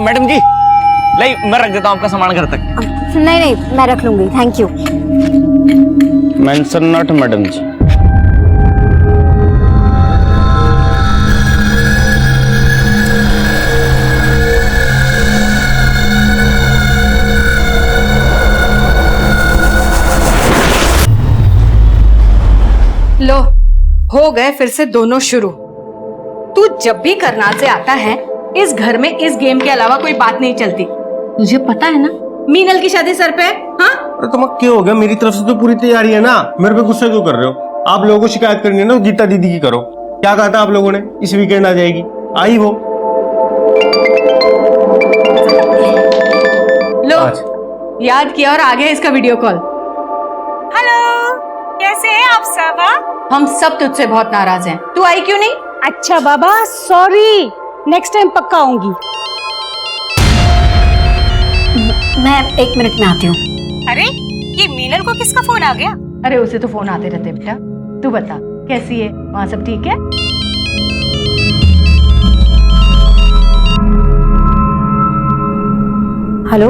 Madam जी, लाई मैं रख देता हूँ आपका सामान घर तक। नहीं नहीं, मैं रख लूंगी, thank you. Mention not madam ji. लो, हो गए फिर से दोनों शुरू। तू जब भी करनाल से आता है, इस घर में इस गेम के अलावा कोई बात नहीं चलती। तुझे पता है ना मीनल की शादी सर पे है? हाँ? अरे तुम्हें क्या हो गया? मेरी तरफ से तो पूरी तैयारी है ना, मेरे पे गुस्सा क्यों कर रहे हो? आप लोगों को शिकायत करनी है ना, गीता दीदी की करो। क्या कहा था आप लोगों ने? इस वीकेंड आ जाएगी, आई वो। लो, याद किया और आ गया इसका वीडियो कॉल। हेलो, कैसे हैं आप सब? हम सब तुझसे बहुत नाराज हैं। तू आई क्यों नहीं? अच्छा बाबा, सॉरी, नेक्स्ट टाइम पक्का आऊंगी। मैं 1 मिनट में आती हूँ। अरे, ये मीनल को किसका फोन आ गया? अरे उसे तो फोन आते रहते बेटा। तू बता कैसी है, वहाँ सब ठीक है? हेलो,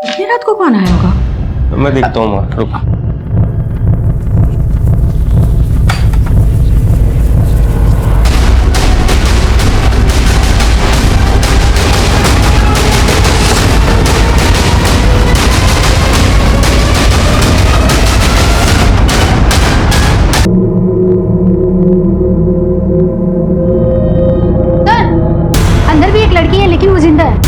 इतनी रात को कौन आया होगा? मैं देखता हूँ, रुको। अंदर भी एक लड़की है लेकिन वो जिंदा है।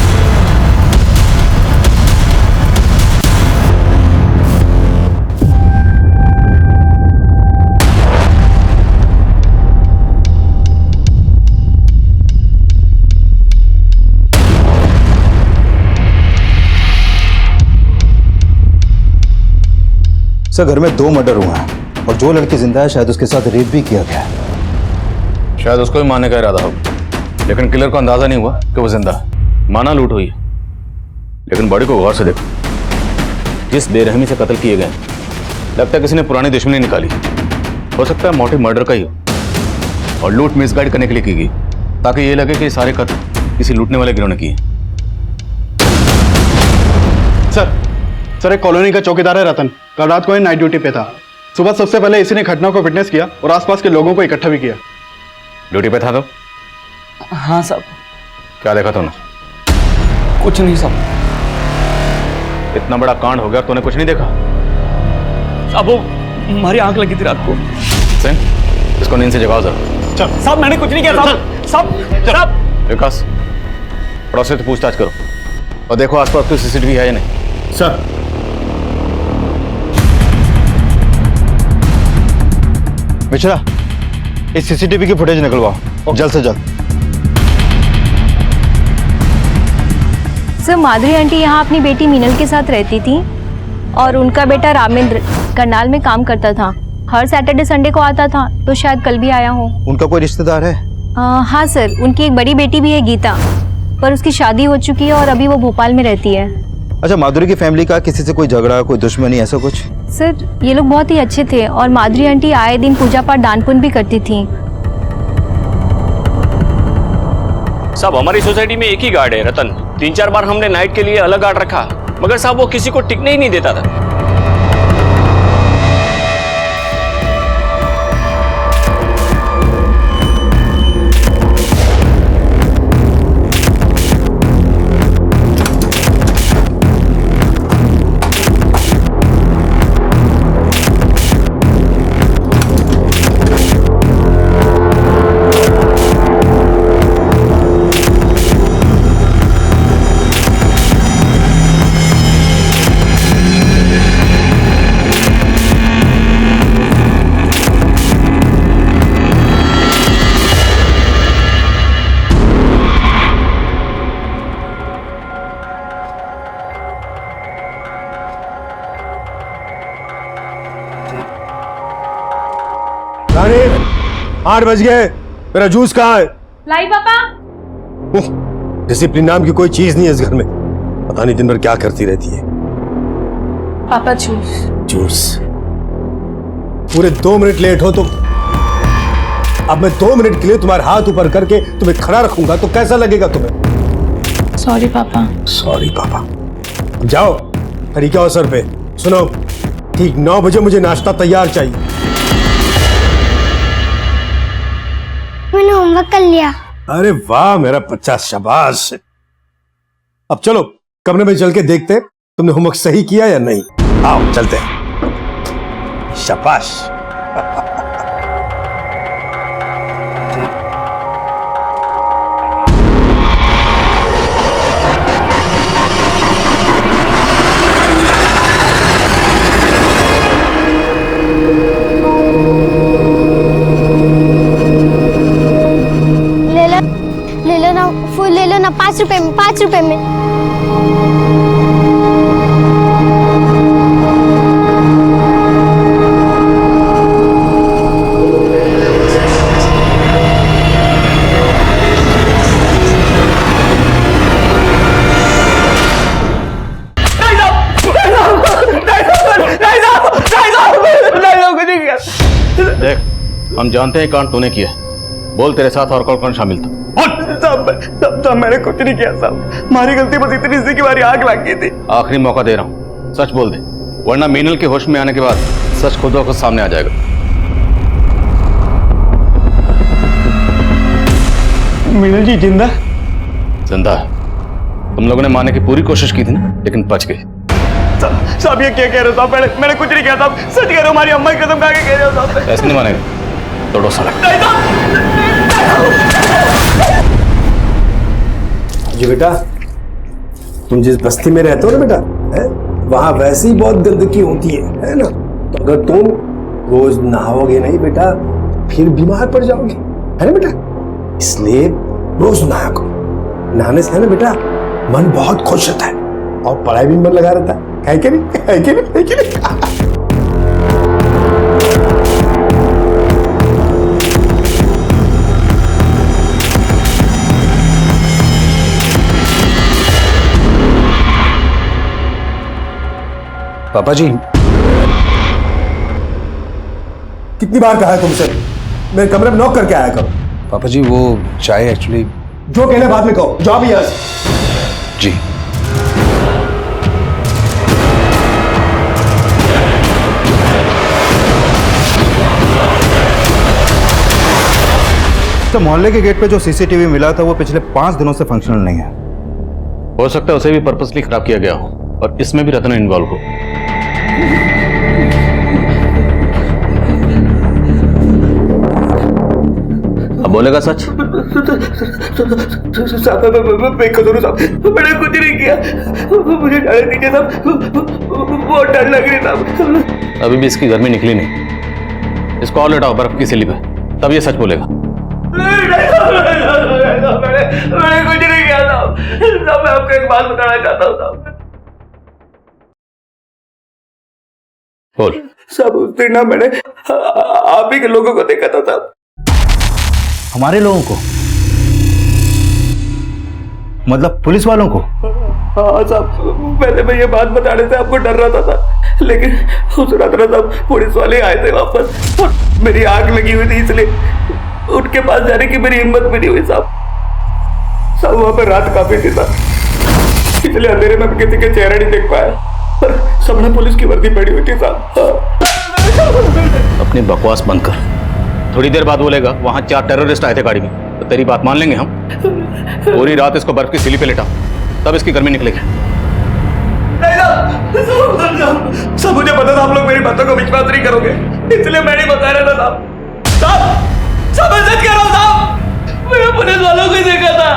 सर, घर में 2 मर्डर हुए हैं और जो लड़की जिंदा है शायद उसके साथ रेप भी किया गया है। शायद उसको ही मारने का इरादा हो, लेकिन किलर को अंदाजा नहीं हुआ कि वो जिंदा है। माना लूट हुई है, लेकिन बॉडी को गौर से देखो। जिस बेरहमी से कत्ल किए गए, लगता है किसी ने पुरानी दुश्मनी निकाली। हो सकता है मोटिव मर्डर का ही हो और लूट मिसगाइड करने के लिए की गई, ताकि ये लगे कि ये सारे कत्ल किसी लूटने वाले गिरोह ने किए। सर, एक कॉलोनी का चौकीदार है रतन। कल रात को ये नाइट ड्यूटी पे था। सुबह सबसे पहले इसी ने घटना को विटनेस किया और आसपास के लोगों को इकट्ठा भी किया। ड्यूटी पे था तो? हाँ साहब। क्या देखा तूने? कुछ नहीं साहब। इतना बड़ा कांड हो गया, तूने कुछ नहीं देखा? अब वो हमारी आंख लगी थी रात को। सिंह, इसको नींद से जगाओ जरा। साहब मैंने कुछ नहीं किया साहब। साहब विकास, पड़ोसी से पूछताछ करो और देखो आसपास कोई सीसीटीवी है या नहीं। सर, मिश्रा, इस सीसीटीवी की फुटेज निकलवाओ जल्द से जल्द। सर, माधुरी आंटी यहाँ अपनी बेटी मीनल के साथ रहती थी और उनका बेटा रामेंद्र करनाल में काम करता था। हर सैटरडे संडे को आता था, तो शायद कल भी आया हो। उनका कोई रिश्तेदार है? हाँ सर, उनकी एक बड़ी बेटी भी है गीता, पर उसकी शादी हो चुकी है और अभी वो भोपाल में रहती है। अच्छा, माधुरी की फैमिली का किसी से कोई झगड़ा, कोई दुश्मनी, ऐसा कुछ? सर, ये लोग बहुत ही अच्छे थे और माधुरी आंटी आए दिन पूजा पाठ दान पुण्य भी करती थी। साहब, हमारी सोसाइटी में एक ही गार्ड है रतन। 3-4 बार हमने नाइट के लिए अलग गार्ड रखा, मगर साहब वो किसी को टिकने ही नहीं देता था। रानी, 8 बज गए, मेरा जूस कहाँ है? लाई पापा। डिसिप्लिन नाम की कोई चीज नहीं है इस घर में। पता नहीं दिन भर क्या करती रहती है। पापा जूस। जूस? पूरे 2 मिनट लेट हो तो अब मैं 2 मिनट के लिए तुम्हारे हाथ ऊपर करके तुम्हें खड़ा रखूंगा तो कैसा लगेगा तुम्हें? सॉरी पापा। सॉरी पापा। अब जाओ, तरीका हो सर पे। सुनो, ठीक 9 बजे मुझे नाश्ता तैयार चाहिए। मैंने होमवर्क कर लिया। अरे वाह मेरा बच्चा, शाबाश। अब चलो कमरे में चल के देखते तुमने होमवर्क सही किया या नहीं। आओ चलते हैं। शाबाश। ले लो ना फूल, ले लो ना 5 रुपए में, 5 रुपए में। देख, हम जानते हैं कांड तूने किया। बोल, तेरे साथ और कौन कौन शामिल था? साहब मैंने कुछ नहीं किया साहब। हमारी गलती बस इतनी सी कि हमारी आग लग गई थी। आखिरी मौका दे रहा हूं, सच बोल दे, वरना मीनल के होश में आने के बाद सच खुद ब खुद सामने आ जाएगा। मीनल जी जिंदा? जिंदा है। तुम लोगों ने मारने की पूरी कोशिश की थी ना, लेकिन बच गई। साहब ये क्या कह रहे हो साहब? मैंने कुछ नहीं किया साहब। सच कह रहे हो, हमारी अम्मा की कसम खा के कह रहे हो साहब। ऐसे नहीं मानेगा, तोड़ो साला। जी बेटा, तुम जिस बस्ती में रहते हो ना बेटा, वहां वैसी बहुत गंदगी होती है ना। तो अगर तुम रोज नहाओगे नहीं बेटा, फिर बीमार पड़ जाओगे, है ना बेटा। इसलिए रोज नहाया करो। नहाने से है ना बेटा, मन बहुत खुश रहता है और पढ़ाई भी मन लगा रहता है कि नहीं? है कि नहीं? है कि नहीं? पापा जी, कितनी बार कहा है तुमसे मेरे कमरे में नॉक करके आया करो। पापा जी वो चाय एक्चुअली। जो कहने बाद में कहो, जाओ भी यहाँ से। जी। तो मोहल्ले के गेट पे जो सीसीटीवी मिला था वो पिछले 5 दिनों से फंक्शनल नहीं है। हो सकता है उसे भी पर्पसली खराब किया गया हो और इसमें भी रतन इन्वॉल्व हो। अब बोलेगा सच? साहब मैं कसूर साहब, मैंने कुछ नहीं किया। मुझे जाने दीजिए साहब, बहुत डर लग रही साहब। अभी भी इसकी गर्मी निकली नहीं। इसको और लेटाओ बर्फ की सिली पे, तब ये सच बोलेगा। मैंने कुछ नहीं किया साहब। साहब मैं आपको एक बात बताना चाहता हूँ साहब। बोल। साहब उस दिन ना मैंने आप ही के लोगों को देखा था साहब। हमारे लोगों को? मतलब पुलिस वालों को? हाँ साहब, पहले मैं ये बात बताने से आपको डर रहा था, लेकिन उस रात ना साहब पुलिस वाले आए थे वापस और मेरी आग लगी हुई थी, इसलिए उनके पास जाने की मेरी हिम्मत भी नहीं हुई साहब। साहब वहां पर रात काफी थी साहब, इसलिए अंधेरे में किसी के चेहरा नहीं देख पाया, पर सबने पुलिस की वर्दी पड़ी हुई थी साहब। अपनी बकवास बंद कर। थोड़ी देर बाद बोलेगा वहां 4 टेररिस्ट आए थे गाड़ी में, तो तेरी बात मान लेंगे हम? पूरी रात इसको बर्फ की सिली पे लेटा, तब इसकी गर्मी निकलेगी। सब मुझे पता था आप लोग मेरी बातों को विश्वास नहीं करोगे, इसलिए मैं नहीं बता रहा था साहब। सब मैं सच कह रहा हूं साहब, मैंने पुलिस वालों को ही देखा था।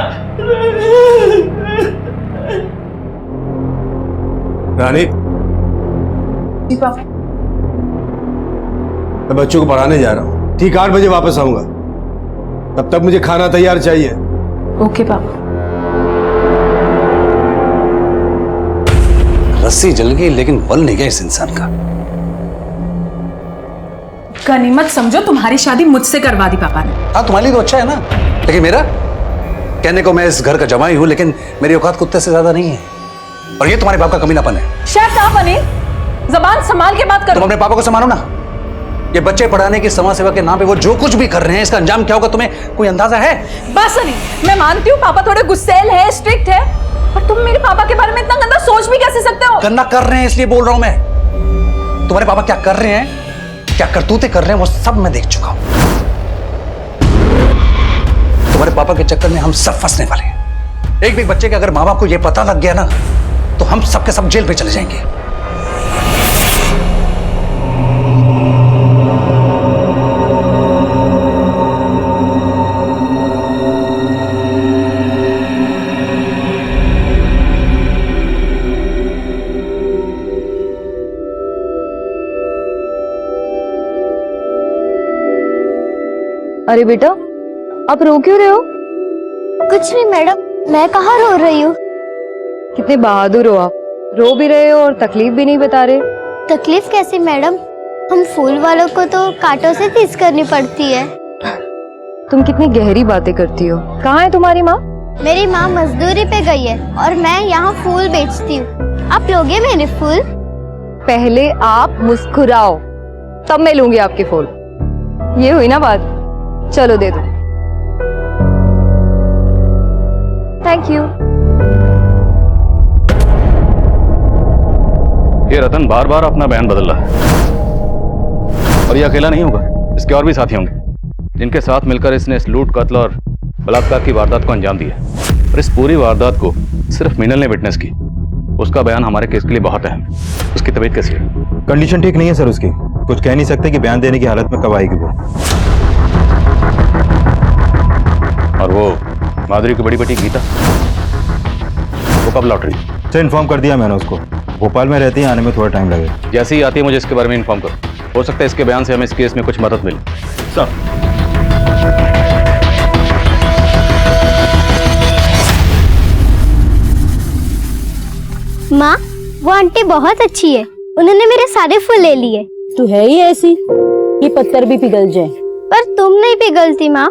रानी, मैं बच्चों को पढ़ाने जा रहा हूँ, ठीक 8 बजे वापस आऊंगा। तब तक मुझे खाना तैयार चाहिए। ओके पापा। रस्सी जल गई लेकिन बल नहीं गया इस इंसान का। गनीमत समझो तुम्हारी शादी मुझसे करवा दी पापा ने। हाँ तुम्हारे लिए तो अच्छा है ना, लेकिन मेरा कहने को मैं इस घर का जमाई हूं, लेकिन मेरी औकात कुत्ते से ज्यादा नहीं है। और ये तुम्हारे बाप का कमीनापन है। शायद आप बने, जबान संभाल के बात करो। तुम अपने पापा को संभालो ना। ये बच्चे पढ़ाने की समाज सेवा के नाम पे वो जो कुछ भी कर रहे हैं, इसका अंजाम क्या होगा तुम्हें कोई अंदाजा है? बस नहीं, मैं मानती हूँ पापा थोड़े गुस्सैल है, स्ट्रिक्ट है, पर तुम मेरे पापा के बारे में इतना गंदा सोच भी कैसे सकते हो? गंदा कर रहे हैं इसलिए बोल रहा हूं मैं। तुम्हारे पापा क्या कर रहे हैं, क्या करतूतें कर रहे हैं, वो सब मैं देख चुका हूं। तुम्हारे पापा के चक्कर में हम सब फंसने वाले हैं। एक भी बच्चे के अगर माँ बाप को यह पता लग गया ना, तो हम सबके सब जेल पे चले जाएंगे। अरे बेटा, आप रो क्यों रहे हो? कुछ नहीं मैडम, मैं कहाँ रो रही हूँ। कितने बहादुर हो आप, रो भी रहे हो और तकलीफ भी नहीं बता रहे। तकलीफ कैसी मैडम, हम फूल वालों को तो कांटों से फीस करनी पड़ती है। तुम कितनी गहरी बातें करती हो। कहाँ है तुम्हारी माँ? मेरी माँ मजदूरी पे गई है और मैं यहाँ फूल बेचती हूँ। आप लोगे मेरे फूल? पहले आप मुस्कुराओ, तब मैं लूंगी आपके फूल। ये हुई ना बात, चलो दे दो। Thank you. ये रतन बार बार अपना बयान बदल रहा है, और ये अकेला नहीं होगा, इसके और भी साथी होंगे जिनके साथ मिलकर इसने इस लूट, कत्ल और बलात्कार की वारदात को अंजाम दिया। और इस पूरी वारदात को सिर्फ मीनल ने विटनेस की। उसका बयान हमारे केस के लिए बहुत अहम है। उसकी तबीयत कैसी है? कंडीशन ठीक नहीं है सर उसकी, कुछ कह नहीं सकते कि बयान देने की हालत में कब आएगी वो। और वो माधुरी की बड़ी बेटी गीता, वो कब लौट रही? सर इन्फॉर्म कर दिया मैंने उसको, भोपाल में रहती है, आने में थोड़ा टाइम लगेगा। जैसे ही आती है मुझे इसके बारे में इन्फॉर्म करो। हो सकता है इसके बयान से हमें इस केस में कुछ मदद मिले। सर माँ, वो आंटी बहुत अच्छी है, उन्होंने मेरे सारे फूल ले लिए। तू है ही ऐसी, ये पत्थर भी पिघल जाए। पर तुम नहीं पिघलती माँ,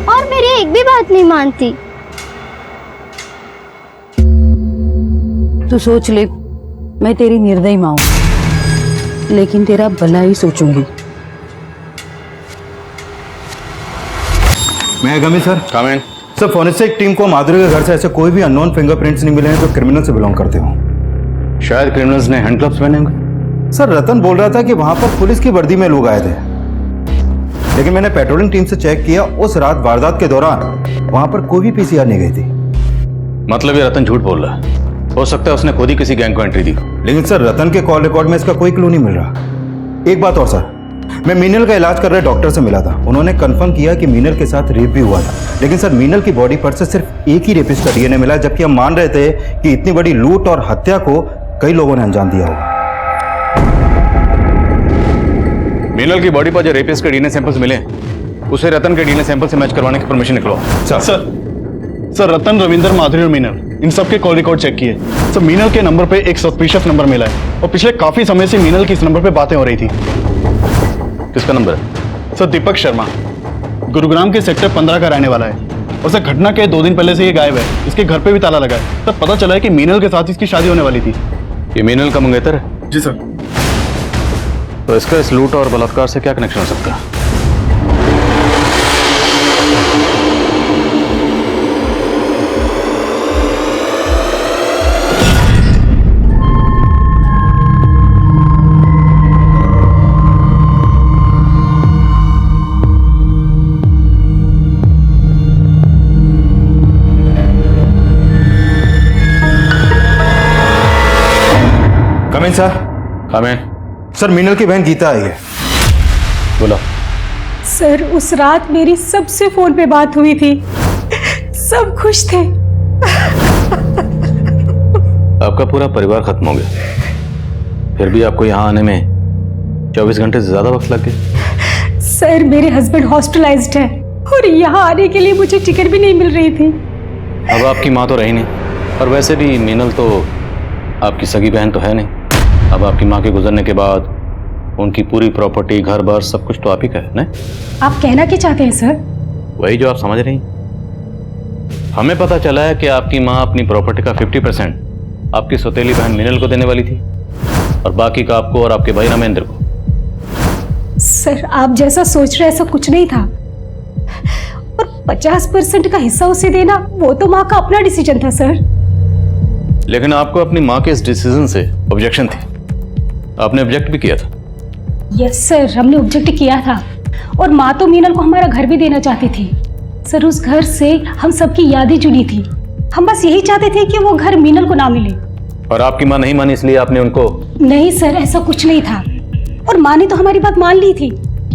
और मेरी एक भी बात नहीं मानती। तू सोच ले, मैं तेरी निर्दयी माँ हूं, लेकिन तेरा भला ही सोचूंगी। मैं गमी सर। कम इन। सर फॉरेंसिक टीम को माधुरी के घर से ऐसे कोई भी अननोन फिंगरप्रिंट्स नहीं मिले हैं जो क्रिमिनल से बिलोंग करते हो। शायद क्रिमिनल्स ने हैंड ग्लव्स पहने होंगे। सर रतन बोल रहा था कि वहां पर पुलिस की वर्दी में लोग आए थे, लेकिन मैंने पेट्रोलिंग टीम से चेक किया, उस रात वारदात के दौरान वहां पर कोई भी पीसीआर नहीं गई थी। मतलब ये रतन झूठ बोल रहा है। हो सकता है उसने खुद ही किसी गैंग को एंट्री दी। लेकिन सर रतन के कॉल रिकॉर्ड में इसका कोई क्लू नहीं मिल रहा। एक बात और सर, मैं मीनल का इलाज कर रहे डॉक्टर से मिला था, उन्होंने कंफर्म किया कि मीनल के साथ रेप भी हुआ था। लेकिन सर मीनल की बॉडी पर से सिर्फ एक ही रेपिस्ट का डीएनए मिला, जबकि हम मान रहे थे कि इतनी बड़ी लूट और हत्या को कई लोगों ने अंजाम दिया होगा। मीनल की बॉडी पर जो रेपिस्ट के डीएनए सैंपल्स मिले, उसे रतन के डीएनए सैंपल से मैच करवाने की परमिशन निकलवाओ। सर रतन, रविंदर, माधुरी और मीनल, इन सब के कॉल रिकॉर्ड चेक किए। सर मीनल के नंबर पे एक सस्पिशियस नंबर मिला है, और पिछले काफी समय से मीनल की इस नंबर पे बातें हो रही थी। किसका नंबर है? सर दीपक शर्मा, गुरुग्राम के सेक्टर 15 का रहने वाला है, और सर घटना के 2 दिन पहले से ये गायब है। इसके घर पे भी ताला लगा है। सर पता चला है कि मीनल के साथ इसकी शादी होने वाली थी। ये मीनल का मंगेतर है? जी सर। तो इसका इस लूट और बलात्कार से क्या कनेक्शन हो सकता है? कम इन सर। कम इन। सर मीनल की बहन गीता आई है। बोला। सर उस रात मेरी सबसे फोन पे बात हुई थी, सब खुश थे। आपका पूरा परिवार खत्म हो गया, फिर भी आपको यहाँ आने में 24 घंटे से ज्यादा वक्त लग गया। सर मेरे हस्बैंड हॉस्पिटलाइज्ड है, और यहाँ आने के लिए मुझे टिकट भी नहीं मिल रही थी। अब आपकी माँ तो रही नहीं, और वैसे भी मीनल तो आपकी सगी बहन तो है नहीं। अब आपकी माँ के गुजरने के बाद उनकी पूरी प्रॉपर्टी, घर बार सब कुछ तो आप ही का है ना? आप कहना क्या चाहते हैं सर? वही जो आप समझ रही हैं। हमें पता चला है कि आपकी माँ अपनी प्रॉपर्टी का 50% आपकी सौतेली बहन मीनल को देने वाली थी, और बाकी का आपको और आपके भाई रामेंद्र को। सर आप जैसा सोच रहे ऐसा कुछ नहीं था, और 50% का हिस्सा उसे देना वो तो माँ का अपना डिसीजन था सर। लेकिन आपको अपनी माँ के इस डिसीजन से ऑब्जेक्शन थी, आपने ऑब्जेक्ट भी किया था। यस सर, हमने ऑब्जेक्ट किया था, और माँ तो मीनल को हमारा घर भी देना चाहती थी सर। उस घर से हम सबकी यादें जुड़ी थी, हम बस यही चाहते थे कि वो घर मीनल को ना मिले। और आपकी माँ नहीं मानी इसलिए आपने उनको? नहीं सर, ऐसा कुछ नहीं था, और माँ ने तो हमारी बात मान ली थी।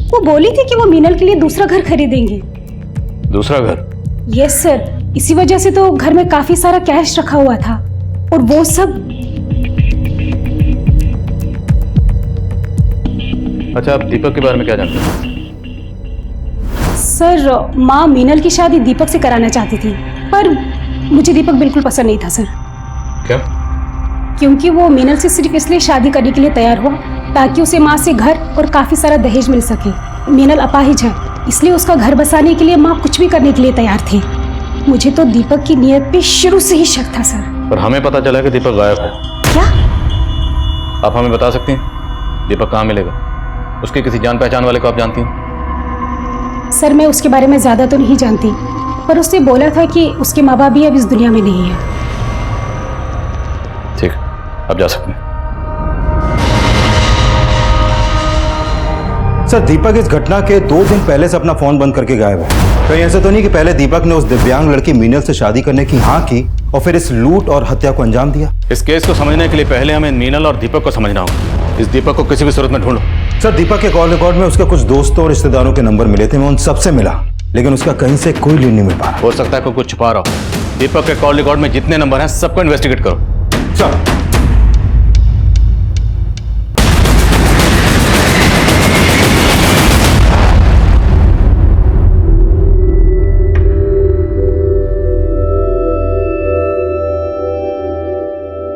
वो बोली थी कि वो मीनल के लिए दूसरा घर खरीदेंगे। दूसरा घर? यस सर, इसी वजह से तो घर में काफी सारा कैश रखा हुआ था, और वो सब। अच्छा, आप दीपक के बारे में क्या जानते हैं? सर माँ मीनल की शादी दीपक से कराना चाहती थी, पर मुझे दीपक बिल्कुल पसंद नहीं था सर। क्या? क्योंकि वो मीनल से सिर्फ इसलिए शादी करने के लिए तैयार हुआ ताकि उसे माँ से घर और काफी सारा दहेज मिल सके। मीनल अपाहिज है, इसलिए उसका घर बसाने के लिए माँ कुछ भी करने के लिए तैयार थी। मुझे तो दीपक की नीयत पे शुरू से ही शक था सर। पर हमें पता चला कि दीपक गायब है। क्या? आप हमें बता सकती हैं दीपक कहाँ मिलेगा? उसके किसी जान पहचान वाले को आप जानती हैं? सर मैं उसके बारे में ज्यादा तो नहीं जानती, पर उसने बोला था कि उसके माँ बाप भी अब इस दुनिया में नहीं है। ठीक, आप जा सकते हैं। सर दीपक इस घटना के 2 दिन पहले से अपना फोन बंद करके गायब है। कहीं ऐसा तो नहीं कि पहले दीपक ने उस दिव्यांग लड़की मीनल से शादी करने की हाँ की और फिर इस लूट और हत्या को अंजाम दिया? इस केस को समझने के लिए पहले हमें मीनल और दीपक को समझना होगा। इस दीपक को किसी भी सूरत में ढूंढो। सर दीपक के कॉल रिकॉर्ड में उसके कुछ दोस्तों और रिश्तेदारों के नंबर मिले थे, मैं उन सबसे मिला, लेकिन उसका कहीं से कोई लीड नहीं मिल पा रहा। हो सकता है कोई कुछ छुपा रहा हो। दीपक के कॉल रिकॉर्ड में जितने नंबर हैं सबको इन्वेस्टिगेट करो। सर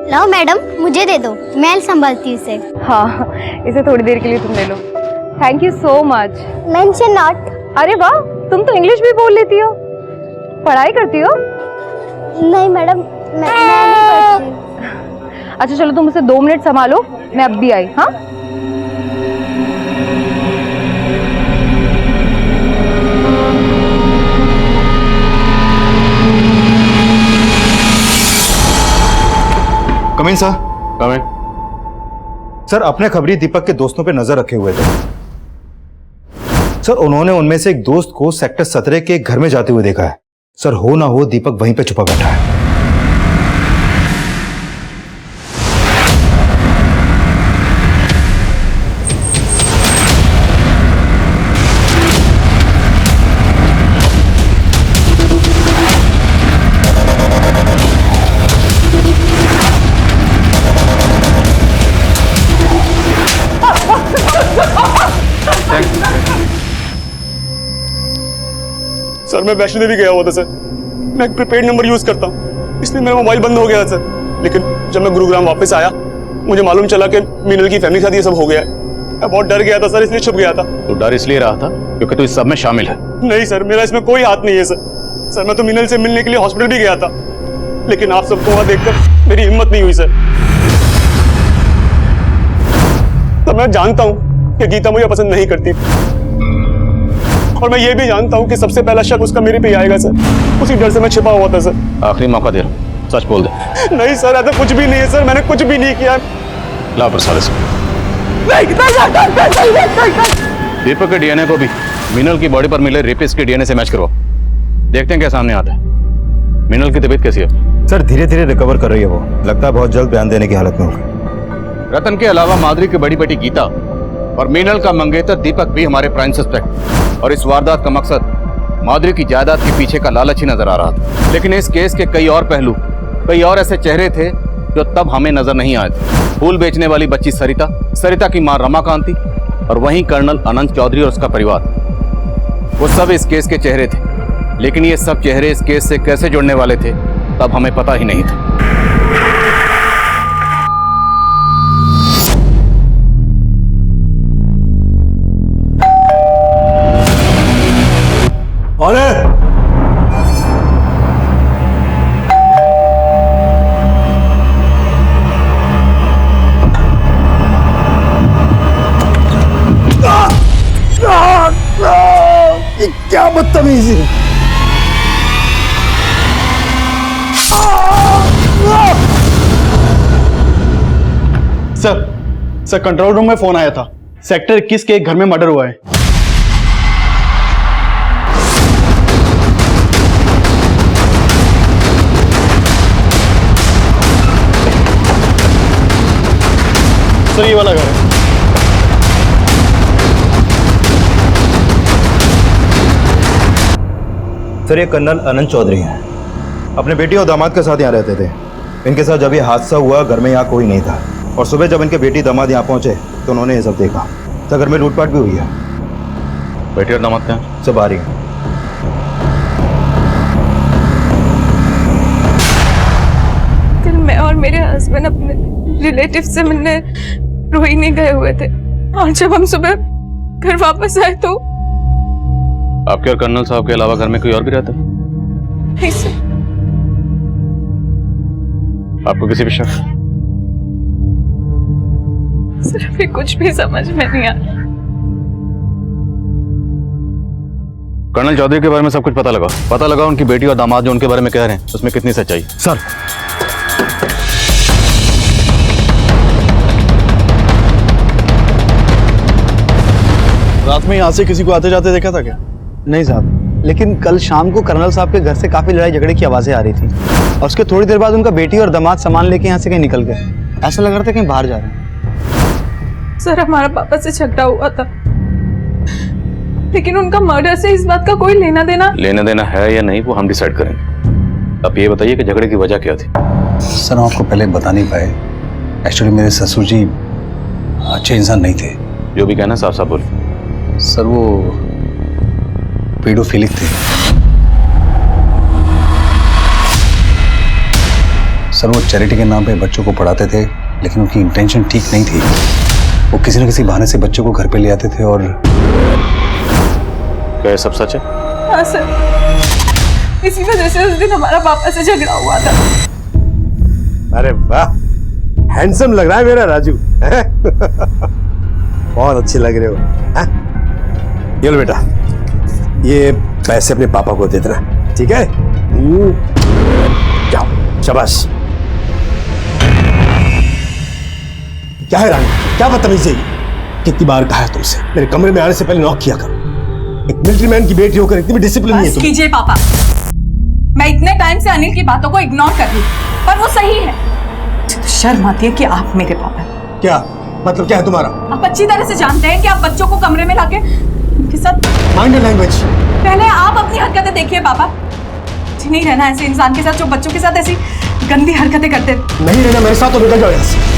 लो मैडम, मुझे दे दो, मैं संभालती हूँ इसे। हाँ, इसे थोड़ी देर के लिए तुम ले लो। Thank you so much. Mention not. अरे वाह, तुम तो इंग्लिश भी बोल लेती हो। पढ़ाई करती हो? नहीं मैडम, मैं नहीं पढ़ती। अच्छा चलो, तुम उसे 2 मिनट संभालो, मैं अब भी आई। हाँ कम इन सर। कम इन। सर अपने खबरी दीपक के दोस्तों पे नजर रखे हुए थे सर। उन्होंने उनमें से एक दोस्त को सेक्टर 17 के घर में जाते हुए देखा है सर। हो ना हो दीपक वहीं पे छुपा बैठा है। सर मैं वैष्णो देवी गया हुआ था सर। मैं एक प्रीपेड नंबर यूज करता हूँ, इसलिए मेरा मोबाइल बंद हो गया सर। लेकिन जब मैं गुरुग्राम वापस आया, मुझे मालूम चला कि मीनल की फैमिली के साथ ये सब हो गया है। मैं बहुत डर गया था सर, इसलिए छुप गया था। तो डर इसलिए रहा था क्योंकि तू इस सब में शामिल है? नहीं सर, मेरा इसमें कोई हाथ नहीं है सर। सर मैं तो मीनल से मिलने के लिए हॉस्पिटल भी गया था, लेकिन आप सबको वहां देखकर मेरी हिम्मत नहीं हुई सर। तो मैं जानता हूँ कि गीता मुझे पसंद नहीं करती, और मैं ये भी जानता हूँ कि सबसे पहला शक उसका मेरे पे ही आएगा सर। उसी डर से मैं छिपा हुआ था सर। आखिरी मौका दे रहा हूँ, सच बोल दे। नहीं सर, ऐसा कुछ भी नहीं है सर, मैंने कुछ भी नहीं किया। ला प्रसाद से। दीपक के डीएनए को भी मीनल की बॉडी पर मिले रेपिस्ट के डीएनए से मैच करवाओ, देखते हैं क्या सामने आता है। मीनल की तबीयत कैसी है? सर धीरे धीरे रिकवर कर रही है वो, लगता है बहुत जल्द बयान देने की हालत में होगी। रतन के अलावा माधुरी की बड़ी बेटी गीता और मीनल का मंगेतर दीपक भी हमारे प्राइम सस्पेक्ट, और इस वारदात का मकसद माधुरी की जायदाद के पीछे का लालच ही नजर आ रहा था। लेकिन इस केस के कई और पहलू, कई और ऐसे चेहरे थे जो तब हमें नजर नहीं आए थे। फूल बेचने वाली बच्ची सरिता, सरिता की मां रमाकांति, और वहीं कर्नल अनंत चौधरी और उसका परिवार, वो सब इस केस के चेहरे थे। लेकिन ये सब चेहरे इस केस से कैसे जुड़ने वाले थे तब हमें पता ही नहीं था। बदतमीजी। सर कंट्रोल रूम में फोन आया था, सेक्टर 21 के एक घर में मर्डर हुआ है। सर ये वाला घर है। सर ये कर्नल अनंत चौधरी हैं, अपने बेटी और दामाद के साथ यहाँ रहते थे। इनके साथ जब ये हादसा हुआ घर में यहाँ कोई नहीं था, और सुबह जब इनके बेटी दामाद यहाँ पहुंचे तो उन्होंने ये सब देखा। तो घर में लूटपाट भी हुई है। बेटी और दामाद क्या सब आ रही है। कल मैं और मेरे हस्बैंड अपने रिलेटिव से मिलने रोहिणी गए हुए थे, और जब हम सुबह घर वापस आए तो आपके और कर्नल साहब के अलावा घर में कोई और भी रहता है? नहीं सर। आपको किसी भी शक? सर अभी कुछ भी समझ में नहीं आ। कर्नल चौधरी के बारे में सब कुछ पता लगा उनकी बेटी और दामाद जो उनके बारे में कह रहे हैं उसमें कितनी सच्चाई? सर रात में यहाँ से किसी को आते जाते देखा था क्या? नहीं साहब, लेकिन कल शाम को कर्नल साहब के घर से काफी लड़ाई झगड़े की आवाजें आ रही थी, और उसके थोड़ी देर बाद उनका बेटी और दामाद सामान लेके यहाँ से कहीं निकल गए। ऐसा लग रहा था कहीं बाहर जा रहे हैं। सर हमारा पापा से झगड़ा हुआ था, लेकिन उनका मर्डर से इस बात का कोई लेना देना है या नहीं वो हम डिसाइड करेंगे। आप ये बताइए कि झगड़े की वजह क्या थी? सर हम आपको पहले बता नहीं पाए, एक्चुअली मेरे ससुर जी अच्छे इंसान नहीं थे। जो भी कहना साफ साफ बोलिए। सर वो पेडोफिलिक थे। सर वो चैरिटी के नाम पे बच्चों को पढ़ाते थे, लेकिन उनकी इंटेंशन ठीक नहीं थी। वो किसी न किसी बहाने से बच्चों को घर पे ले आते थे। और क्या ये सब सच है? हाँ सर, इसी वजह से उस दिन हमारा पापा से झगड़ा हुआ था। अरे वाह, हैंडसम लग रहा है मेरा राजू। बहुत अच्छे लग रहे हो। ये लो बेटा, ये पैसे अपने पापा को दे देना, ठीक है? जाओ, शाबाश। क्या है रानी, क्या बदतमीजी है? कितनी बार कहा है तुमसे मेरे कमरे में आने से पहले नॉक किया करो। एक मिलिट्री मैन की बेटी होकर इतनी भी डिसिप्लिन नहीं है तुम। कीजिए पापा, मैं इतने टाइम से अनिल की बातों को इग्नोर कर रही, पर वो सही है। तो शर्म आती है कि आप मेरे पापा। क्या मतलब क्या है तुम्हारा? आप अच्छी तरह से जानते हैं कि आप बच्चों को कमरे में लाके उनके साथ माइंड लैंग्वेज। पहले आप अपनी हरकतें देखिए पापा। नहीं रहना ऐसे इंसान के साथ जो बच्चों के साथ ऐसी गंदी हरकतें करते। नहीं रहना मेरे साथ तो निकल जाओ यहाँ से।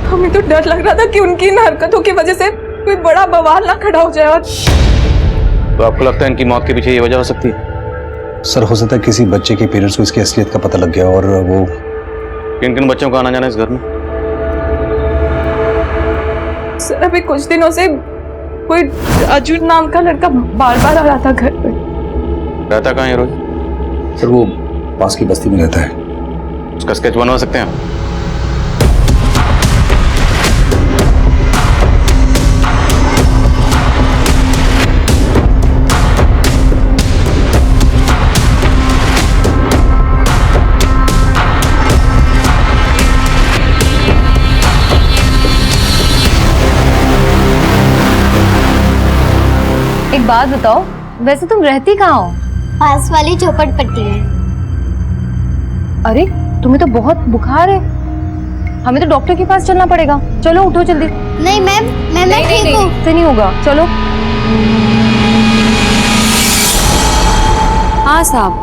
हमें तो डर लग रहा था कि उनकी इन हरकतों की वजह से कोई बड़ा बवाल ना खड़ा हो जाए। और तो आपको लगता है इनकी मौत के पीछे ये वजह हो सकती है? सर हो सकता है किसी बच्चे के पेरेंट्स को इसकी असलियत का पता लग गया, और वो किन किन बच्चों का आना जाना इस घर में? सर अभी कुछ दिनों से कोई राजू नाम का लड़का बार बार आ रहा था घर पे। रहता कहाँ है रोज? सर वो पास की बस्ती में रहता है। उसका स्केच बनवा सकते हैं? एक बात बताओ, वैसे तुम रहती कहाँ हो? पास वाली झोपड़पट्टी में। अरे तुम्हें तो बहुत बुखार है, हमें तो डॉक्टर के पास चलना पड़ेगा। चलो उठो जल्दी। नहीं मैम, मैं ठीक हूँ। से नहीं होगा, चलो। हाँ साहब,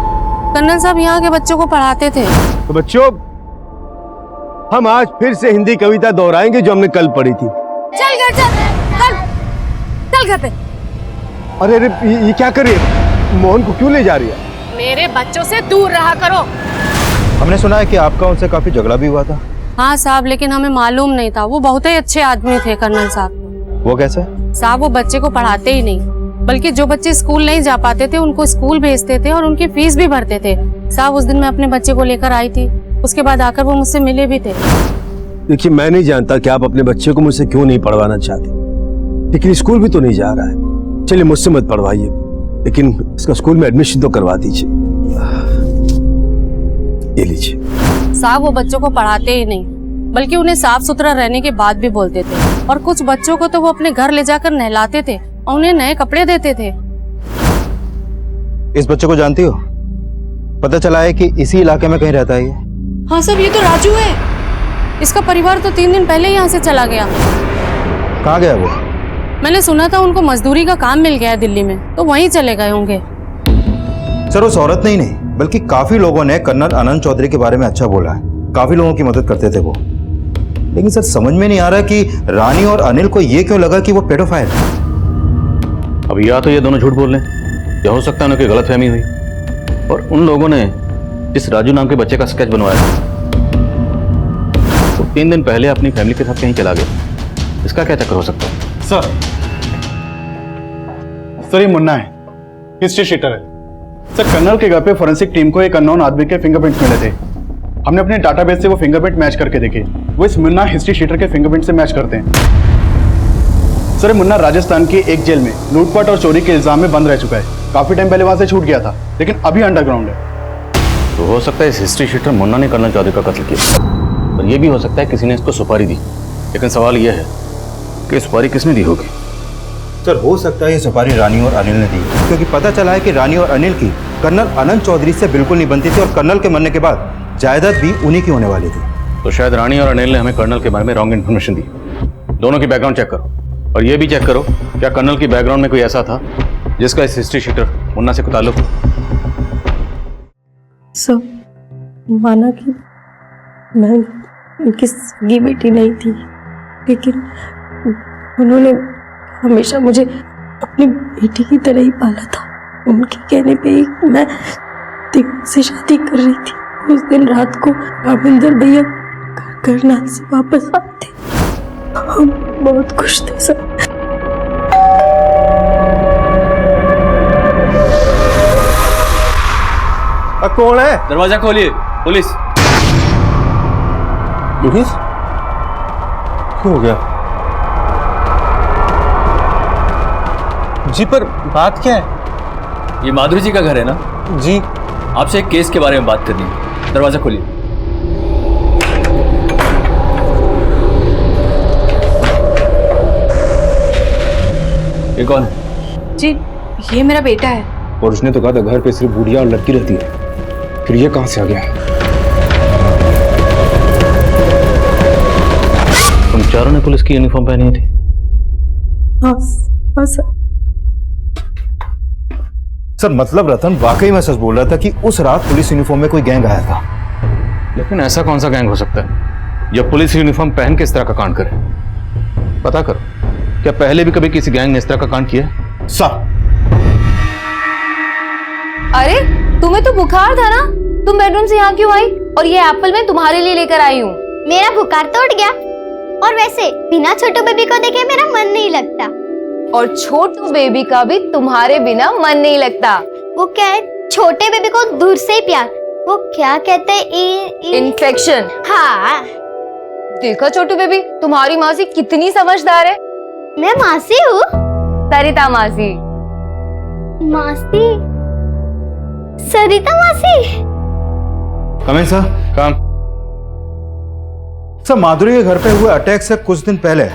कर्नल साहब यहाँ के बच्चों को पढ़ाते थे। तो बच्चों, हम आज फिर से हिंदी कविता दोहराएंगे जो हमने कल पढ़ी थी। चल घर चल घर पे। अरे अरे ये क्या कर रही है? मोहन को क्यों ले जा रही है? मेरे बच्चों से दूर रहा करो। हमने सुना है कि आपका उनसे काफी झगड़ा भी हुआ था। हाँ साहब, लेकिन हमें मालूम नहीं था। वो बहुत ही अच्छे आदमी थे कर्नल साहब। वो कैसे? साहब वो बच्चे को पढ़ाते ही नहीं, बल्कि जो बच्चे स्कूल नहीं जा पाते थे उनको स्कूल भेजते थे और उनकी फीस भी भरते थे। साहब उस दिन मैं अपने बच्चे को लेकर आई थी, उसके बाद आकर वो मुझसे मिले भी थे। देखिए मैं नहीं जानता कि आप अपने बच्चे को मुझसे क्यों नहीं पढ़वाना चाहते, लेकिन स्कूल भी तो नहीं जा रहा है। चलिए मुझसे मत पढ़वाइए, लेकिन इसका स्कूल में एडमिशन तो करवा दीजिए। ये लीजिए। साहब वो बच्चों को पढ़ाते ही नहीं, बल्कि उन्हें साफ सुथरा रहने की बात भी बोलते थे। और कुछ बच्चों को तो वो अपने घर ले जाकर नहलाते थे और उन्हें नए कपड़े देते थे। इस बच्चे को जानती हो? पता चला है कि इसी इलाके में कहीं रहता है ये। हाँ साहब, ये तो राजू है। इसका परिवार तो 3 दिन पहले यहाँ से चला गया। कहाँ गया वो? मैंने सुना था उनको मजदूरी का काम मिल गया है दिल्ली में, तो वहीं चले गए होंगे। सर उस औरत ने ही नहीं बल्कि काफी लोगों ने कर्नल आनंद चौधरी के बारे में अच्छा बोला है। काफी लोगों की मदद करते थे वो। लेकिन सर समझ में नहीं आ रहा कि रानी और अनिल को ये क्यों लगा कि वो पेडोफाइल है। अब या तो ये दोनों झूठ बोल रहे हैं, या हो सकता है उनकी गलतफहमी हुई। और उन लोगों ने जिस राजू नाम के बच्चे का स्केच बनवाया तो 3 दिन पहले अपनी फैमिली के साथ कहीं चला गया। इसका क्या चक्कर हो सकता है? सर ये मुन्ना है, हिस्ट्री शीटर है। सर कर्नल के घर पे फोरेंसिक टीम को एक अननोन आदमी के फिंगरप्रिंट्स मिले थे। हमने अपने डाटाबेस से वो फिंगरप्रिंट मैच करके देखे। वो इस मुन्ना हिस्ट्री शीटर के फिंगरप्रिंट से मैच करते हैं। सर मुन्ना राजस्थान की एक जेल में लूटपाट और चोरी के इल्जाम में बंद रह चुका है। काफी टाइम पहले वहां से छूट गया था, लेकिन अभी अंडरग्राउंड है। तो हो सकता है इस हिस्ट्री शीटर मुन्ना ने कर्नल चौधरी का कत्ल किया, और यह भी हो सकता है किसी ने इसको सुपारी दी। लेकिन सवाल यह है कि सुपारी किसने दी होगी? सर हो सकता है ये सुपारी रानी और अनिल ने दी, क्योंकि पता चला है कि रानी और अनिल की कर्नल आनंद चौधरी से बिल्कुल नहीं बनती थी और कर्नल के मरने के बाद जायदाद भी उन्हीं की होने वाली थी। तो शायद रानी और अनिल ने हमें कर्नल के बारे में रॉन्ग इन्फॉर्मेशन दी। दोनों की बैकग्राउंड चेक करो, और ये भी चेक करो क्या कर्नल की बैकग्राउंड में कोई ऐसा था जिसका इस हिस्ट्री शीटर मुन्ना से कोई ताल्लुक हो। सब माना कि मैं उनकी सगी बेटी नहीं थी, लेकिन उन्होंने हमेशा मुझे अपनी बेटी की तरह ही पाला था। उनके कहने पे ही मैं दिग्विजय से शादी कर रही थी। उस दिन रात को रामेंद्र भैया करनाल से वापस आए थे। हम बहुत खुश थे सब। कौन है? दरवाजा खोलिए। पुलिस। पुलिस? क्या हो गया? जी पर बात क्या है? ये माधुरी जी का घर है ना? जी। आपसे एक केस के बारे में बात करनी है। दरवाजा खोलिए। ये कौन है? जी ये मेरा बेटा है। और उसने तो कहा था घर पे सिर्फ बुढ़िया और लड़की रहती है, फिर ये कहां से आ गया? तुम चारों ने पुलिस की यूनिफॉर्म पहनी थी? हाँ सर। सर मतलब रतन वाकई में सच बोल रहा था कि उस रात पुलिस यूनिफॉर्म में कोई गैंग आया था। लेकिन ऐसा कौन सा गैंग हो सकता है जो पुलिस यूनिफॉर्म पहन के इस तरह का कांड करे? पता करो, क्या पहले भी कभी किसी गैंग ने इस तरह का कांड किया? सर अरे तुम्हें तो बुखार था ना, तुम बेडरूम से यहाँ क्यों आई? और ये एप्पल मैं तुम्हारे लिए लेकर आई हूँ। मेरा बुखार तो उठ गया, और वैसे बिना छोटू बेबी को देखे मेरा मन नहीं लगता। और छोटू बेबी का भी तुम्हारे बिना मन नहीं लगता। वो क्या है, छोटे बेबी को दूर से ही प्यार, वो क्या कहते हैं, इन्फेक्शन। हाँ देखो छोटू बेबी, तुम्हारी मासी कितनी समझदार है। मैं मासी हूँ? सरिता मासी। मासी? सरिता मासी? कम इन सर। काम। सर माधुरी के घर पे हुए अटैक से कुछ दिन पहले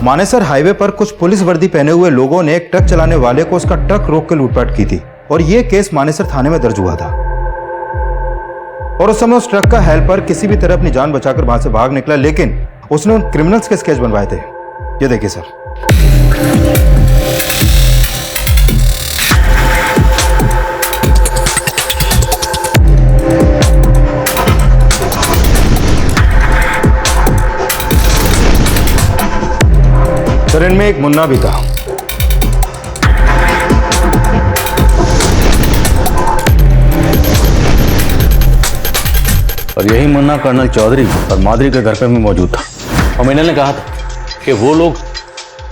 मानेसर हाईवे पर कुछ पुलिस वर्दी पहने हुए लोगों ने एक ट्रक चलाने वाले को उसका ट्रक रोक कर लूटपाट की थी, और यह केस मानेसर थाने में दर्ज हुआ था। और उस समय उस ट्रक का हेल्पर किसी भी तरह अपनी जान बचाकर वहां से भाग निकला, लेकिन उसने उन क्रिमिनल्स के स्केच बनवाए थे। ये देखिए सर। सर इनमें एक मुन्ना भी था। और यही मुन्ना कर्नल चौधरी और माधुरी के घर पर भी मौजूद था। और मिनल ने कहा था कि वो लोग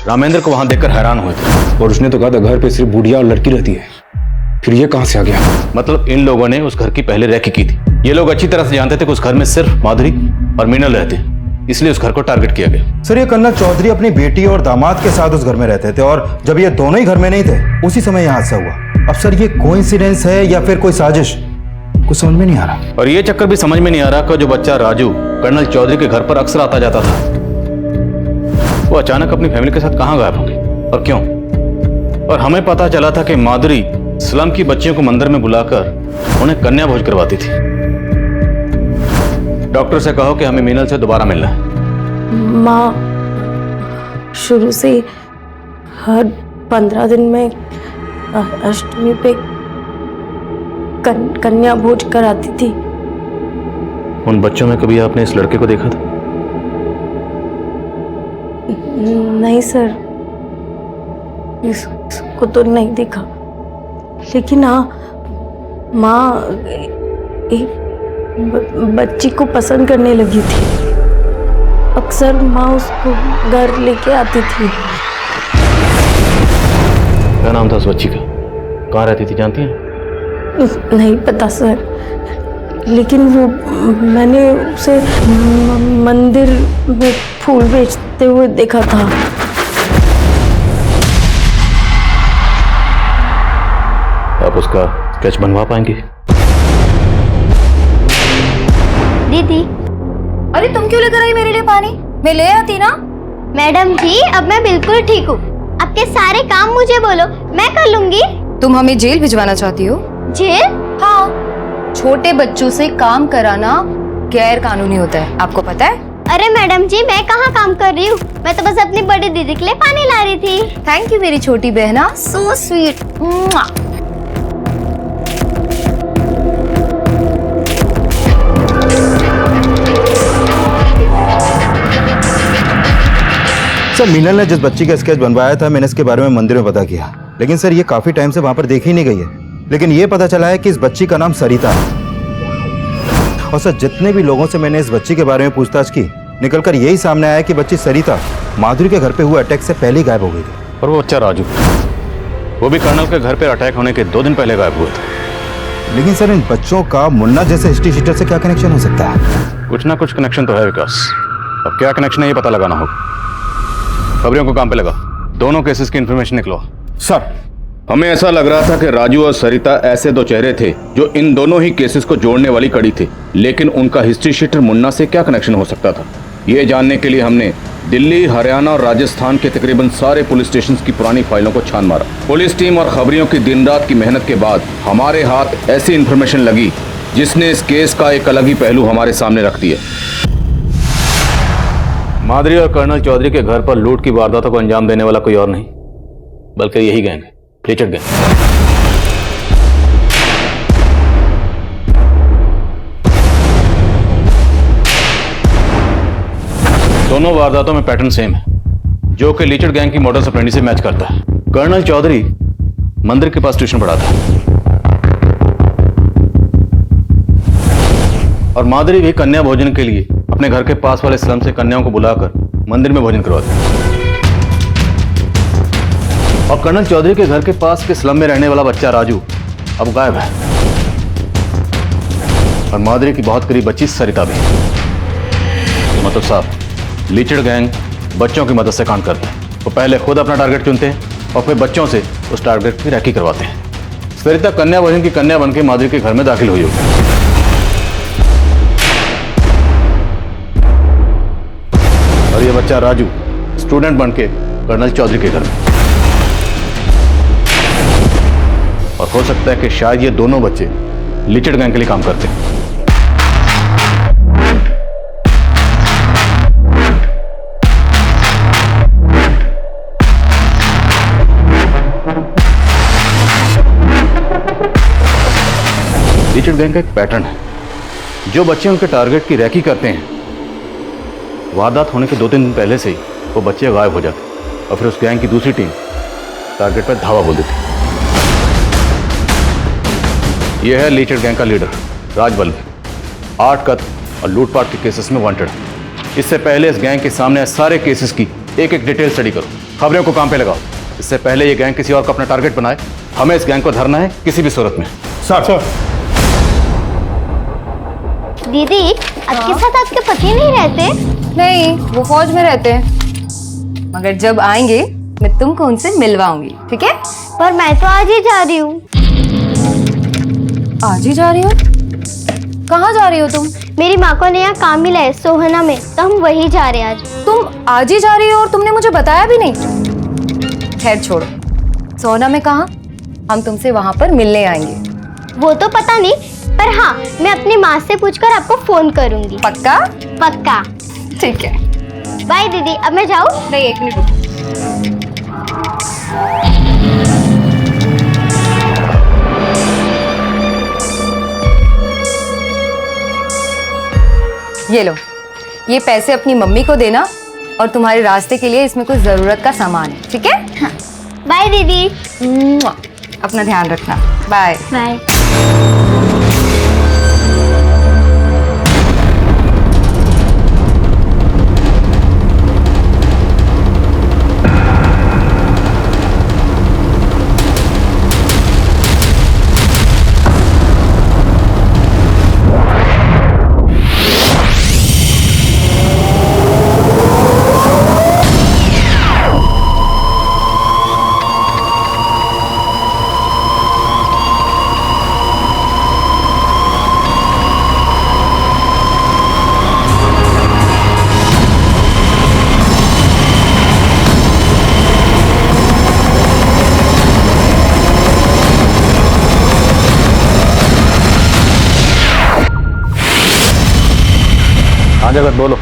रामेंद्र को वहां देखकर हैरान हुए थे। और उसने तो कहा था घर पे सिर्फ बुढ़िया और लड़की रहती है, फिर ये कहां से आ गया? मतलब इन लोगों ने उस घर की पहले रैकी की थी। ये लोग अच्छी तरह से जानते थे कि उस घर में सिर्फ माधुरी और मिनल रहते, इसलिए उस घर को टारगेट किया गया। सर ये कर्नल चौधरी अपनी बेटी और दामाद के साथ उस घर में रहते थे, और जब ये दोनों ही घर में नहीं थे उसी समय यहाँ हादसा हुआ। अब सर ये कोइंसिडेंस है या फिर कोई साजिश, कुछ समझ में नहीं आ रहा। और ये चक्कर भी समझ में नहीं आ रहा कि जो बच्चा राजू कर्नल चौधरी के घर पर अक्सर आता जाता था, वो अचानक अपनी फैमिली के साथ कहाँ गायब हो गई और क्यों। और हमें पता चला था कि माधुरी स्लम की बच्चियों को मंदिर में बुलाकर उन्हें कन्या भोज करवाती थी। डॉक्टर से कहो कि हमें मीनल से दोबारा मिलना है। माँ शुरू से हर 15 दिन में अष्टमी पे कन्या भोज कराती थी। उन बच्चों में कभी आपने इस लड़के को देखा था? नहीं सर, इसको तो नहीं देखा, लेकिन हाँ माँ एक बच्ची को पसंद करने लगी थी। अक्सर माँ उसको घर लेके आती थी। क्या नाम था उस बच्ची का? कहाँ रहती थी जानती हैं? नहीं पता सर, लेकिन वो मैंने उसे मंदिर में फूल बेचते हुए देखा था। आप उसका स्केच बनवा पाएंगे? दीदी, अरे तुम क्यों लेकर आई मेरे लिए पानी? मैं ले आती ना। मैडम जी अब मैं बिल्कुल ठीक हूँ। आपके सारे काम मुझे बोलो, मैं कर लूंगी। तुम हमें जेल भिजवाना चाहती हो? जेल? हाँ, छोटे बच्चों से काम कराना गैर कानूनी होता है, आपको पता है? अरे मैडम जी मैं कहाँ काम कर रही हूँ, मैं तो बस अपनी बड़ी दीदी के लिए पानी ला रही थी। थैंक यू मेरी छोटी बहना, सो स्वीट। सर मीनल ने जिस बच्ची का स्केच बनवाया था मैंने इसके बारे में मंदिर में पता किया, लेकिन सर ये काफी टाइम से वहां पर देखी नहीं गई है। लेकिन ये पता चला है कि इस बच्ची का नाम सरिता है। और सर जितने भी लोगों से मैंने इस बच्ची के बारे में पूछताछ की, निकलकर यही सामने आया कि बच्ची सरिता माधुरी के घर पे हुए अटैक से पहले ही गायब हो गई थी। और वो बच्चा राजू, वो भी कर्नल के घर पे अटैक होने के 2 दिन पहले गायब हुआ था। लेकिन सर इन बच्चों का मुन्ना जैसे हिस्ट्री शीटर से क्या कनेक्शन हो सकता है? कुछ ना कुछ कनेक्शन तो है विकास, अब क्या कनेक्शन है ये पता लगाना होगा। खबरियों को काम पे लगा, दोनों केसेस की इंफॉर्मेशन निकलो। सर हमें ऐसा लग रहा था कि राजू और सरिता ऐसे 2 चेहरे थे जो इन दोनों ही केसेस को जोड़ने वाली कड़ी थे, लेकिन उनका हिस्ट्री शीटर मुन्ना से क्या कनेक्शन हो सकता था, ये जानने के लिए हमने दिल्ली, हरियाणा और राजस्थान के तकरीबन सारे पुलिस स्टेशन की पुरानी फाइलों को छान मारा। पुलिस टीम और खबरियों की दिन रात की मेहनत के बाद हमारे हाथ ऐसी इंफॉर्मेशन लगी जिसने इस केस का एक अलग ही पहलू हमारे सामने रख दिया। माधुरी और कर्नल चौधरी के घर पर लूट की वारदातों को अंजाम देने वाला कोई और नहीं बल्कि यही गैंग है, रिचर्ड गैंग। दोनों वारदातों में पैटर्न सेम है, जो कि लीचड़ गैंग की मॉडस ऑपरेंडी से मैच करता है। कर्नल चौधरी मंदिर के पास ट्यूशन पढ़ाता है और माधुरी भी कन्या भोजन के लिए अपने घर के पास वाले स्लम से कन्याओं को बुलाकर मंदिर में भोजन करवाते हैं। और कर्नल चौधरी के घर के पास के स्लम में रहने वाला बच्चा राजू अब गायब है और माधुरी की बहुत करीब बच्ची सरिता भी। मतलब साहब लीचड़ गैंग बच्चों की मदद से काम करते हैं। वो पहले खुद अपना टारगेट चुनते हैं और फिर बच्चों से उस टारगेट की रैकी करवाते हैं। सरिता कन्या भोजन की कन्या बनकर माधुरी के घर में दाखिल हुई होगी और ये बच्चा राजू स्टूडेंट बनके कर्नल चौधरी के घर में। और हो सकता है कि शायद ये दोनों बच्चे लीचड़ गैंग के लिए काम करते हैं। लीचड़ गैंग का एक पैटर्न है, जो बच्चे उनके टारगेट की रैकी करते हैं, वारदात होने के 2-3 दिन पहले से ही वो बच्चे गायब हो जाते और फिर उस गैंग की दूसरी टीम टारगेट पर धावा बोल देती। यह है लीचड़ गैंग का लीडर राजबल्लभ, 8 कत्ल और लूटपाट के केसेस में वांटेड है। इससे पहले इस गैंग के सामने आए सारे केसेस की एक डिटेल स्टडी करो, खबरों को काम पे लगाओ। इससे पहले ये गैंग किसी और को अपना टारगेट बनाए, हमें इस गैंग को धरना है किसी भी सूरत में। सर दीदी आपके साथ आपके पति नहीं रहते? नहीं, वो फौज में रहते हैं, मगर जब आएंगे मैं तुमको उनसे मिलवाऊंगी, ठीक है? पर मैं तो आज ही जा रही हूँ। आज ही जा रही हो? कहाँ जा रही हो तुम? मेरी माँ को नया काम मिला है सोहना में, तो हम वही जा रहे हैं आज। तुम आज ही जा रही हो और तुमने मुझे बताया भी नहीं? खैर छोड़ो, सोहना में कहाँ? हम तुमसे वहां पर मिलने आएंगे। वो तो पता नहीं, पर हाँ मैं अपनी माँ से पूछकर आपको फोन करूंगी। पक्का? पक्का। ठीक है, बाय दीदी। अब मैं जाऊँ? नहीं, 1 मिनट रुको। ये लो, ये पैसे अपनी मम्मी को देना और तुम्हारे रास्ते के लिए इसमें कुछ जरूरत का सामान है, ठीक है? हाँ। बाय दीदी। अपना ध्यान रखना। Bye bye. हाँ जगत बोलो।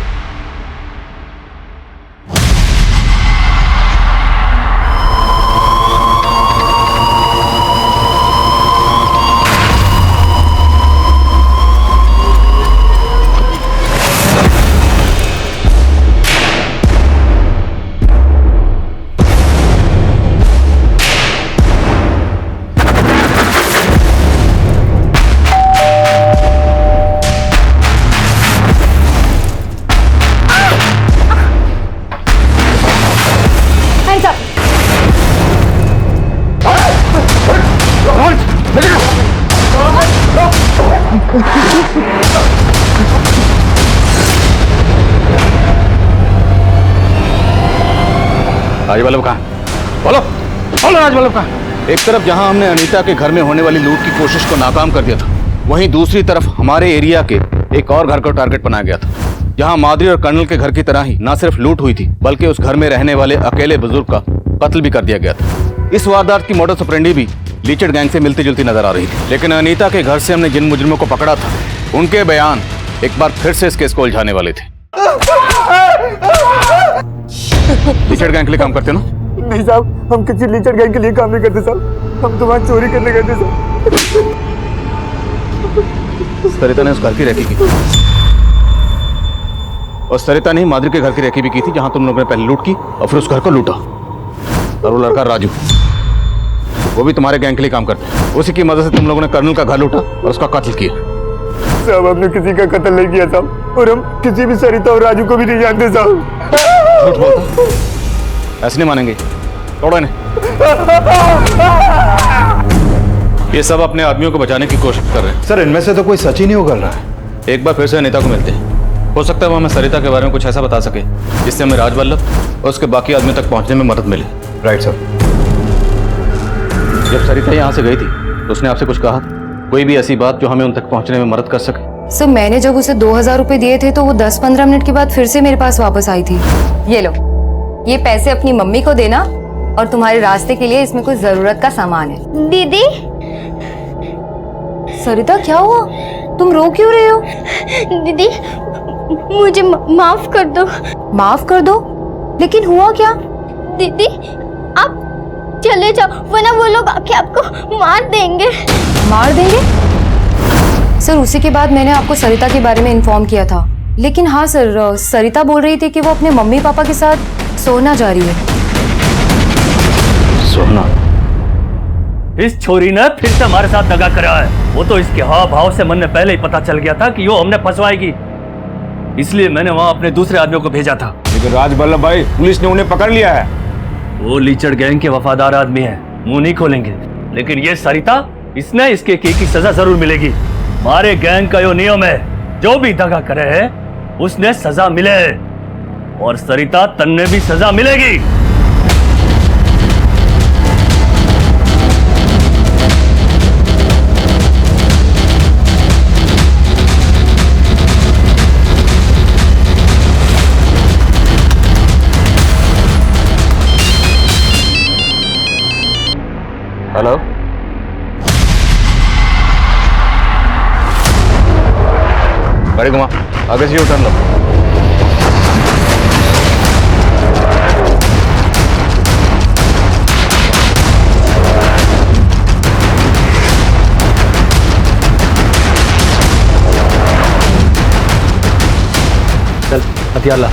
राजवल्लभ कहाँ? बोलो बोलो, राजवल्लभ कहाँ? एक तरफ जहां हमने अनीता के घर में होने वाली लूट की कोशिश को नाकाम कर दिया था, वहीं दूसरी तरफ हमारे एरिया के एक और घर को टारगेट बनाया गया था, जहां माधुरी और कर्नल के घर की तरह ही न सिर्फ लूट हुई थी, बल्कि उस घर में रहने वाले अकेले बुजुर्ग का कत्ल भी कर दिया गया था। इस वारदात की मोडस ऑपरेंडी भी लीचड़ गैंग से मिलती जुलती नजर आ रही थी, लेकिन अनीता के घर से हमने जिन मुजरिमों को पकड़ा था, उनके बयान एक बार फिर से इस केस को उलझाने वाले थे। लीचड़ गैंग के लिए काम करते हो ना? नहीं साहब, हम किसी लीचड़ गैंग के लिए काम नहीं करते साहब, हम तो वहाँ चोरी करने गए थे साहब। सरिता ने उस घर की रेकी की, और सरिता ने माधुरी के घर की रेकी भी की थी, जहां तुम लोगों ने पहले लूट की और फिर उस घर को लूटा। और वो लड़का राजू, वो भी तुम्हारे गैंग के लिए काम करता है। उसी की मदद से तुम लोगों ने कर्नल का घर लूटा और उसका कत्ल किया। साहब हमने किसी का कत्ल नहीं किया साहब, और हम किसी भी सरिता और राजू को भी नहीं जानते साहब। झूठ बोलता, ऐसे नहीं मानेंगे, तोड़ो इन्हें। ये सब अपने आदमियों को बचाने की कोशिश कर रहे हैं। सर इनमें से तो कोई सच ही नहीं उगल रहा है। एक बार फिर से अनीता को मिलते हैं, हो सकता है वो हमें सरिता के बारे में कुछ ऐसा बता सके जिससे हमें राजवल्लभ और उसके बाकी आदमियों तक पहुंचने में मदद मिले। Right sir. जब सरिता यहाँ से गई थी तो उसने आपसे कुछ कहा? कोई भी ऐसी बात जो हमें उन तक पहुंचने में मदद कर सके? सर मैंने जब उसे 2000 रुपए दिए थे तो वो 10-15 मिनट के बाद फिर से मेरे पास वापस आई थी। ये लो, ये पैसे अपनी मम्मी को देना और तुम्हारे रास्ते के लिए इसमें कुछ जरूरत का सामान है। दीदी। सरिता क्या हुआ? तुम रो क्यों रहे हो? दीदी मुझे माफ कर दो। माफ कर दो? लेकिन हुआ क्या? दीदी आप चले जाओ, वरना वो लोग आके आपको मार देंगे। मार देंगे? सर उसी के बाद मैंने आपको सरिता के बारे में इन्फॉर्म किया था। लेकिन हाँ सर, सरिता बोल रही थी कि वो अपने मम्मी पापा के साथ सोना जा रही है। सोना? इस छोरी ने फिर से हमारे साथ दगा करा है। वो तो इसके हाव भाव से मन में पहले ही पता चल गया था कि वो हमने फंसवाएगी, इसलिए मैंने वहां अपने दूसरे आदमियों को भेजा था। लेकिन राजवल्लभ भाई, पुलिस ने उन्हें पकड़ लिया है। वो लीचड़ गैंग के वफादार आदमी है, मुंह नहीं खोलेंगे। लेकिन ये सरिता, इसने इसके की सजा जरूर मिलेगी। हमारे गैंग का यो नियम है, जो भी दगा करे है उसने सजा मिले, और सरिता तन्ने भी सजा मिलेगी। गाड़ी घुमा, आगे से उतर लो। चल हथियार ला।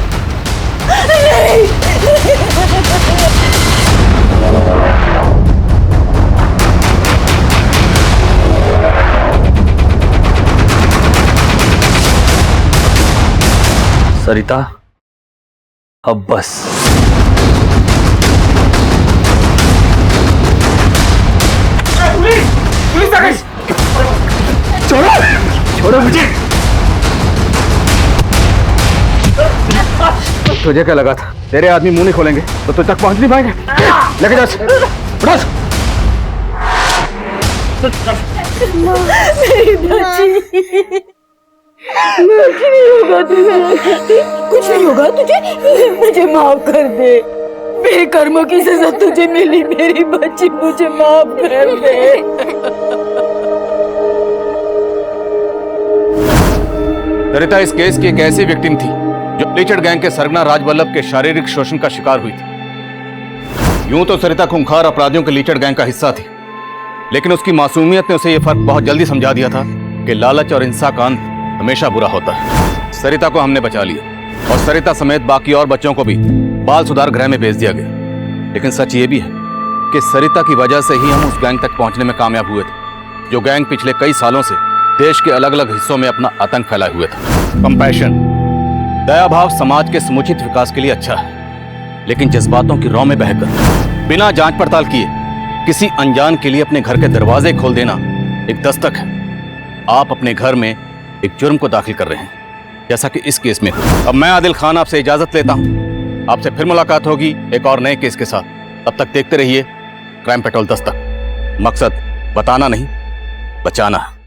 सरिता, अब बस। पुलिस आ गई। छोड़ो छोड़ो मुझे। तुझे क्या लगा था तेरे आदमी मुंह नहीं खोलेंगे तो तुझ तक पहुंच नहीं पाएंगे? लेके जा, उठा। मेरी बच्ची, कुछ नहीं होगा तुझे, कुछ नहीं होगा तुझे, मुझे माफ कर दे। मेरे कर्मों की सजा तुझे मिली मेरी बच्ची, मुझे माफ कर दे। सरिता इस केस की एक ऐसी विक्टिम थी जो लीचड़ गैंग के सरगना राजवल्लभ के शारीरिक शोषण का शिकार हुई थी। यूं तो सरिता खूंखार अपराधियों के लीचड़ गैंग का हिस्सा थी, लेकिन उसकी मासूमियत ने उसे यह फर्क बहुत जल्दी समझा दिया था कि लालच और हिंसा का अंत हमेशा बुरा होता है। सरिता को हमने बचा लिया और सरिता समेत बाकी और बच्चों को भी बाल सुधार गृह में भेज दिया गया। लेकिन सच ये भी है कि सरिता की वजह से ही हम उस गैंग तक पहुंचने में कामयाब हुए थे, जो गैंग पिछले कई सालों से देश के अलग अलग हिस्सों में अपना आतंक फैलाए हुए था। कंपैशन, दया भाव समाज के समुचित विकास के लिए अच्छा है, लेकिन जज्बातों की रौ में बहकर बिना जांच पड़ताल किए किसी अनजान के लिए अपने घर के दरवाजे खोल देना एक दस्तक है। आप अपने घर में एक जुर्म को दाखिल कर रहे हैं, जैसा कि इस केस में हुआ। अब मैं आदिल खान आपसे इजाजत लेता हूं। आपसे फिर मुलाकात होगी एक और नए केस के साथ। तब तक देखते रहिए क्राइम पेट्रोल दस्तक। मकसद बताना नहीं, बचाना है।